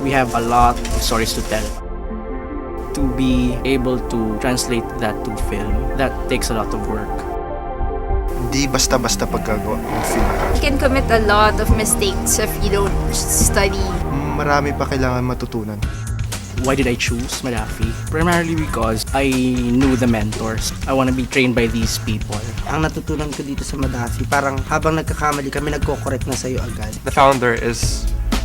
We have a lot of stories to tell. To be able to translate that to film, that takes a lot of work. Hindi basta-basta pagkagawa ng film. You can commit a lot of mistakes if you don't study. Marami pa kailangan matutunan. Why did I choose Madafi? Primarily because I knew the mentors. I want to be trained by these people. Ang natutunan ko dito sa Madafi, parang habang nagkakamali kami, nagko-correct na sa'yo agad. The founder is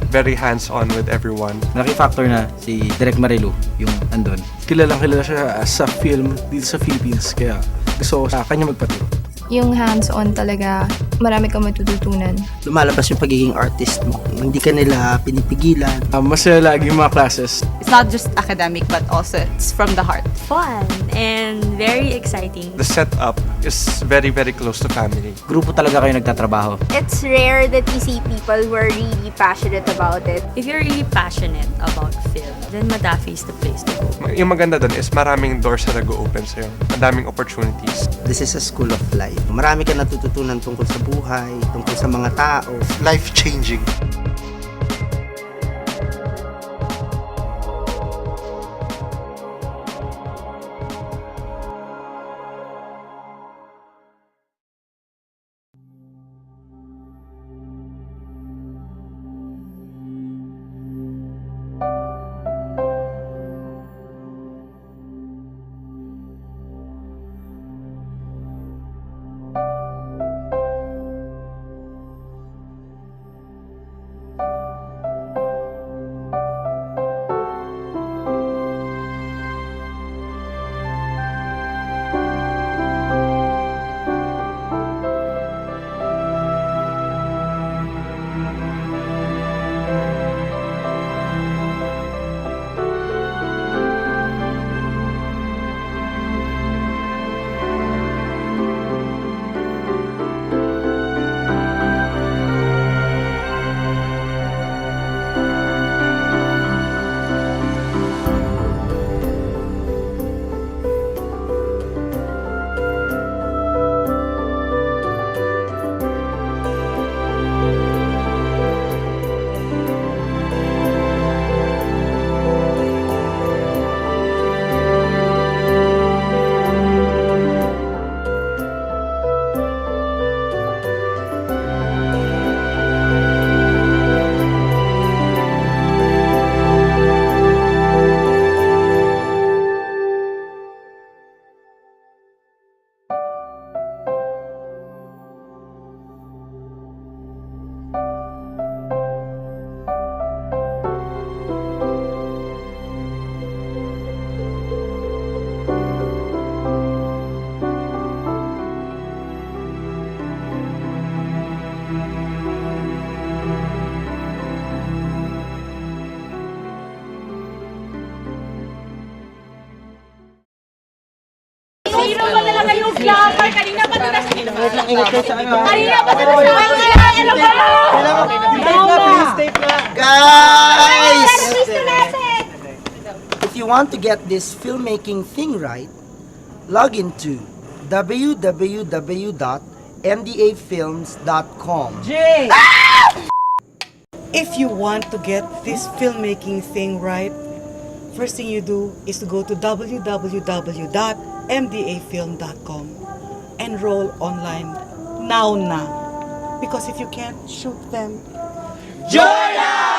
very hands-on with everyone. Malaki factor na si Direk Marilu yung andun. Kilalang kilala siya sa film dito sa Philippines, kaya gusto ko sa kanya magpaturo. Yung hands-on talaga, marami kang matututunan. Lumalabas yung pagiging artist mo. Hindi ka nila pinipigilan. Masaya lagi yung mga classes. It's not just academic but also it's from the heart. Fun and very exciting. The setup is very, very close to family. Grupo talaga kayo nagtatrabaho. It's rare that you see people who are really passionate about it. If you're really passionate about film, then Madafi is the place to go. Yung maganda dun is maraming doors na nag-open sa'yo. Ang daming opportunities. This is a school of life. Marami ka natututunan tungkol sa buhay, tungkol sa mga tao. Life-changing. Sino ba talaga yung vlogger? Kanina pa ito nasa kanina pa ito Guys! If you want to get this filmmaking thing right, log into www.mdafilms.com. If you want to get this filmmaking thing right, first thing you do is to go to www.mdafilm.com. Enroll online now. Because if you can't shoot them, Join us!